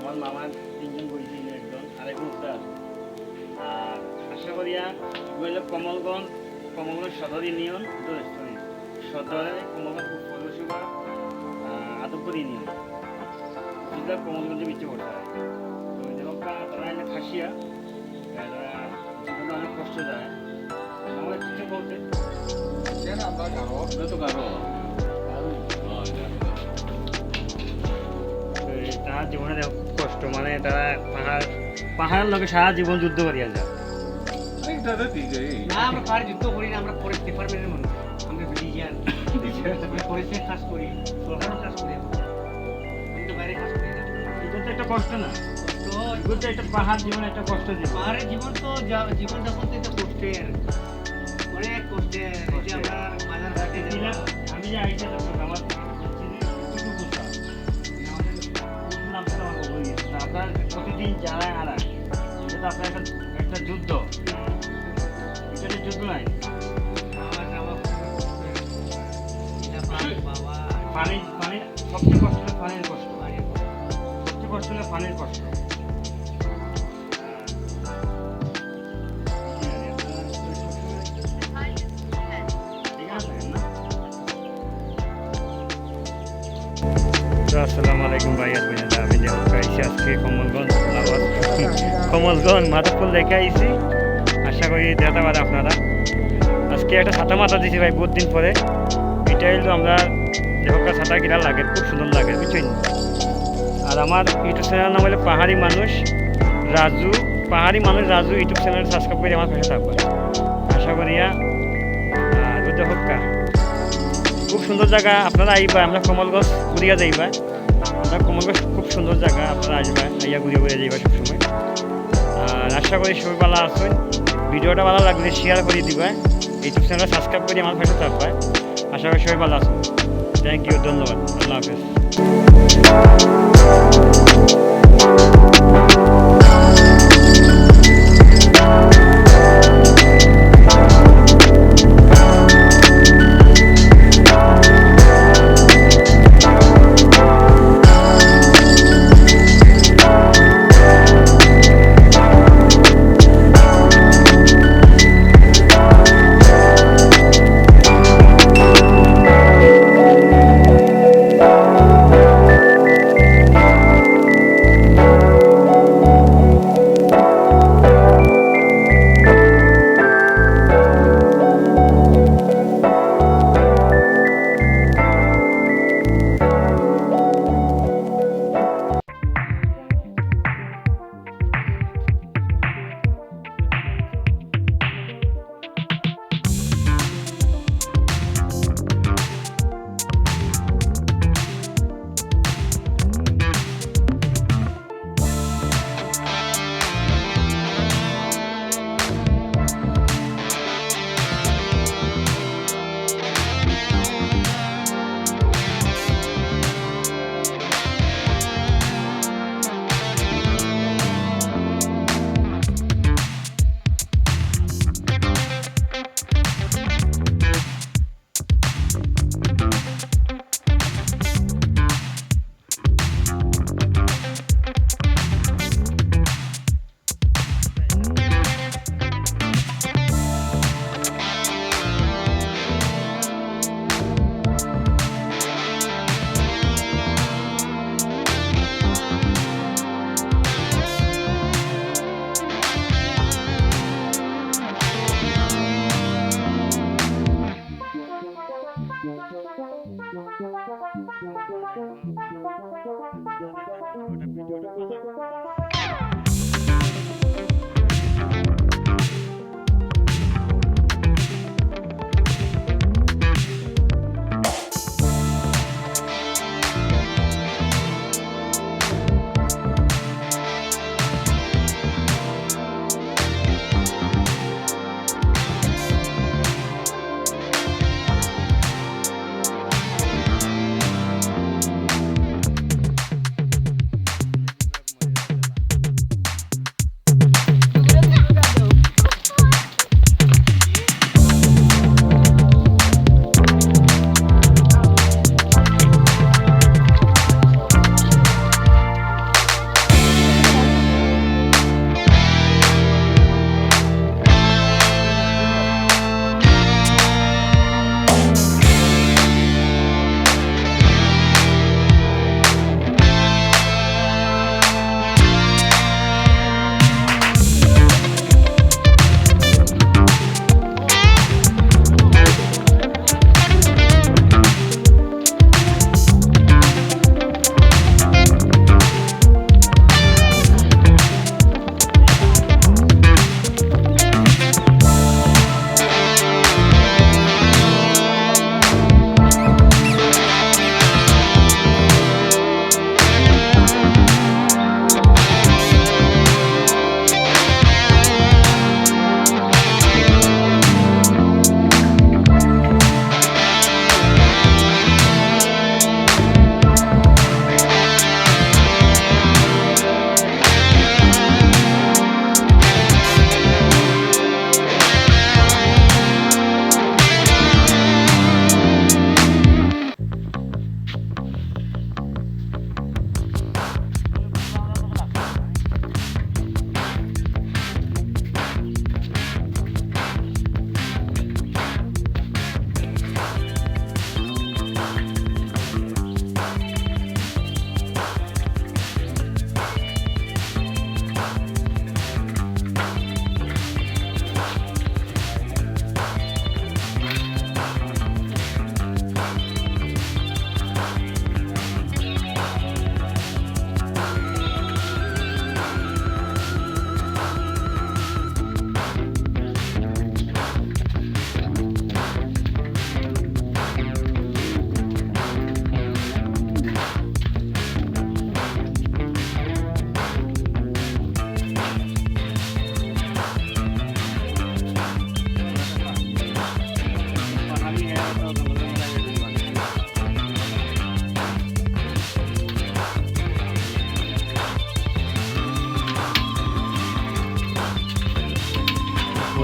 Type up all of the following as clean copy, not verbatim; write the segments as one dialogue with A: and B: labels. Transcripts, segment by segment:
A: আমার মামার তিনজন বইছি একজন আরেক মুক্তা আছে। আর আশা করিয়া বললে কমলগঞ্জ সদর ইউনিয়ন সদরে কমলগঞ্জ পৌরসভা আদমপুর ইউনিয়ন জেলা কমলগঞ্জে বিচ্ছে পড়তে হয়। তারা এনে খাসিয়া তারা জীবনে অনেক কষ্ট যায়। আমার কিছু বলতে তার জীবনে খুব কষ্ট, মানে তারা পাহাড়ের লোকে সারা জীবন যুদ্ধ করিয়া যায়।
B: না আমরা পাহাড়ে যুদ্ধ করি না, আমরা ফরেস্ট ডিপার্টমেন্টের মানুষ, আমরা রিলিজিয়ান ফরেস্টের কাজ করি, সরকারের কাজ করি, আমি তো বাইরে কাজ করি না।
A: এটা তো একটা কষ্ট না,
B: তো
A: এগুলো তো একটা পাহাড় জীবন একটা কষ্ট জীবন।
B: পাহাড়ের জীবন তো জীবন যাপন তো এটা কষ্টের, অনেক কষ্টের। এই যে আমরা বাজার ঘাটে গেলাম,
A: আমি যে আইসা আমার আপনার প্রতিদিন যারা হারায় এটা তো আপনার একটা যুদ্ধ, এটা যুদ্ধ নাই। পানি সবচেয়ে কষ্ট হলে পানির কষ্ট, সবচেয়ে কষ্ট হলে পানির কষ্ট। আসসালামু আলাইকুম ভাই, আমি আইসি আজকে কমলগঞ্জ মাধবপুর দেখে আইসি। আশা করি দেখা পারে আপনারা। আজকে একটা ছাতা মাথা দিয়েছি ভাই বহুত দিন পরে। এটা হলো আমরা দেখা ছাতা কিনা লাগে, খুব সুন্দর লাগে বুঝছেন। আর আমার ইউটিউব চ্যানেল নাম হলো পাহাড়ি মানুষ রাজু ইউটিউব চ্যানেল সাবস্ক্রাইব করে আমার পাশে থাকবে। আশা করিয়া দেখা খুব সুন্দর জায়গা। আপনারা আইবা, আমরা কমলগঞ্জ ঘুরিয়া যাইবা। আমরা কমলগঞ্জ খুব সুন্দর জায়গা, আপনারা আসবা, আইয়া ঘুরিয়া যাইবা সবসময়। আর আশা করি সবাই ভালো আসুন। ভিডিওটা ভালো লাগলে শেয়ার করে দিবা, ইউটিউব চ্যানেলটা সাবস্ক্রাইব করে আমার পাশে থাকবা। আশা করি সবাই ভালো আসুন। থ্যাংক ইউ, ধন্যবাদ, আল্লাহ হাফেজ।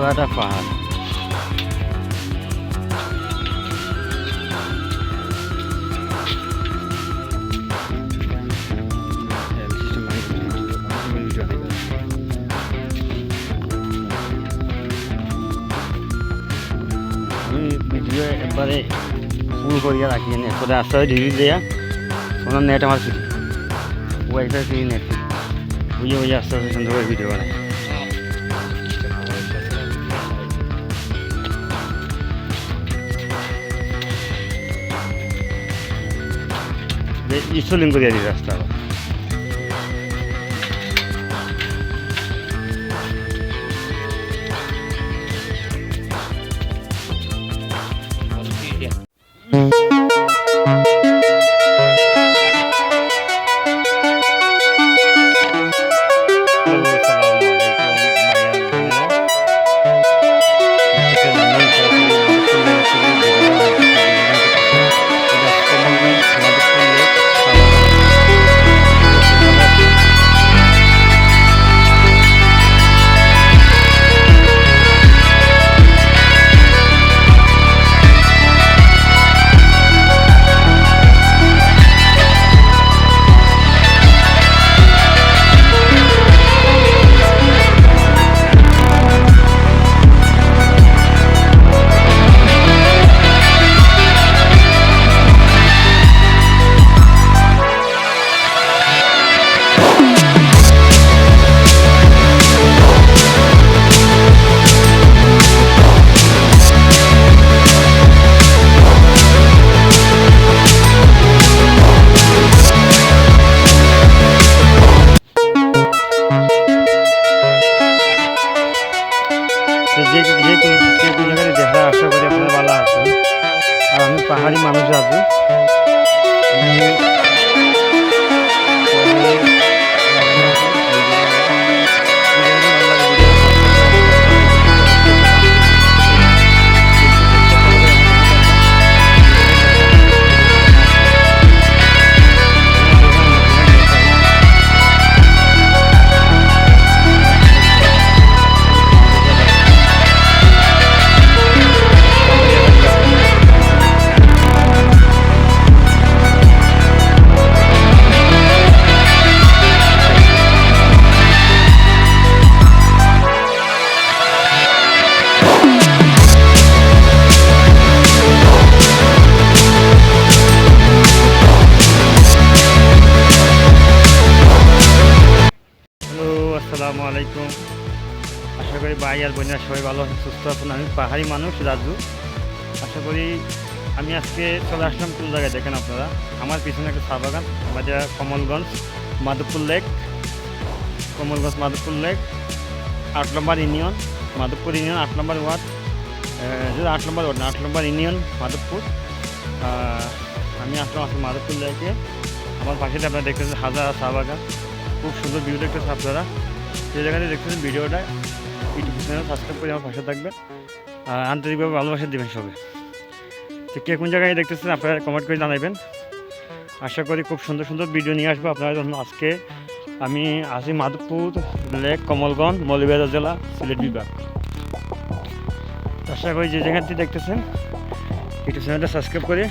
A: পুরাটা পাহাড়। আমি ভিডিও একবারে ফুল করিয়া রাখি এনে পরে আস্তে আস্তে ঢিলি দেয়া ওনার নেট আমার ফ্রি ওয়াইফাই ফ্রি নেট বুঝে বুঝে আস্তে আস্তে সুন্দর করে ভিডিও বানাই। স্টলিং করিয়া দিই রাস্তা। যে কোন জায়গায় দেখা আশা করি আপনারা ভালো আছেন। আর আমি পাহাড়ি মানুষ আছি। আসসালামু আলাইকুম। আশা করি ভাই আর বোনেরা সবাই ভালো আছেন, সুস্থ আছেন। আমি পাহাড়ি মানুষ রাজু। আশা করি আমি আজকে চলে আসলাম কোন জায়গায় দেখেন আপনারা, আমার পিছনে একটা চা বাগান, আমাদের কমলগঞ্জ মাধবপুর লেক। কমলগঞ্জ মাধবপুর লেক 8 নম্বর ইউনিয়ন, মাধবপুর ইউনিয়ন 8 নম্বর ওয়ার্ড, 8 নম্বর ওয়ার্ড না 8 নম্বর ইউনিয়ন মাধবপুর। আমি আসলাম মাধবপুর লেকে। আমার পাশে আপনারা দেখতেছেন হাজার চা বাগান, খুব সুন্দর ভিউ দেখতেছেন আপনারা। যে জায়গাতে দেখতেছেন ভিডিওটা ইউটিউব চ্যানেল সাবস্ক্রাইব করে আমার পাশে থাকবেন, আন্তরিকভাবে ভালোবাসা দেবেন সবে। তো কে কোন জায়গায় দেখতেছেন আপনারা কমেন্ট করে জানাবেন। আশা করি খুব সুন্দর সুন্দর ভিডিও নিয়ে আসবো আপনারা জন্য। আজকে আমি আছি মাধবপুর লেক, কমলগঞ্জ, মৌলভীবাজার জেলা, সিলেট বিভাগ। আশা করি যে জায়গাটি দেখতেছেন ইউটিউব চ্যানেলটা সাবস্ক্রাইব করে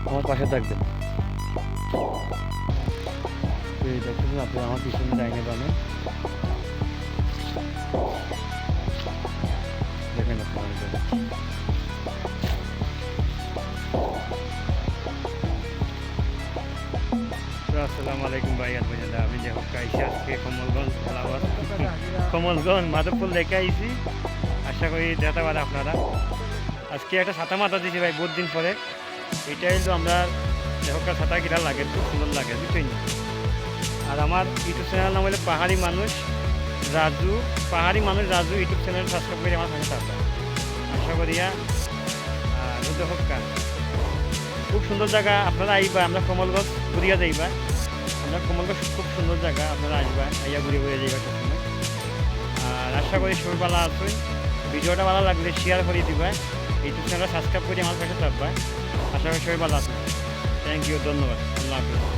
A: আমার পাশে থাকবেন। দেখতেছেন আপনি আমার পিছনে ডাইনে বামে দেখেন আপনারা। আসসালামু আলাইকুম ভাই আর বোনেরা। আমি যে হোক আইসি আজকে কমলগঞ্জ মাধবপুর লেকে আইসি। আশা করি দেখা পারে আপনারা। আজকে একটা ছাতা মাথা দিয়েছি ভাই বহুত দিন পরে। এটাই তো আমরা দেহকার ছাতা কিনা লাগে, খুব সুন্দর লাগে বুঝছেন। আর আমার ইউটিউব চ্যানেল নাম হলো পাহাড়ি মানুষ রাজু। পাহাড়ি মানুষ রাজু ইউটিউব চ্যানেল সাবস্ক্রাইব করে আমার সঙ্গে থাকবে। আশা করিয়া দেহকা খুব সুন্দর জায়গা আপনারা আইবা। আমরা কমলগঞ্জ ঘুরিয়া যাইবা। আমরা কমলগঞ্জ খুব সুন্দর জায়গা, আপনারা আসবা, আইয়া ঘুরে ঘুরে যাইবা সবসময়। আর আশা করি সবাই ভালো আছে। ভিডিওটা ভালো লাগলে শেয়ার করে দিবা, ইউটিউব চ্যানেল সাবস্ক্রাইব করে আমার পাশে থাকবা। আশা করি সবাই ভালো আছে। থ্যাংক ইউ, ধন্যবাদ, আল্লাহ হাফিজ।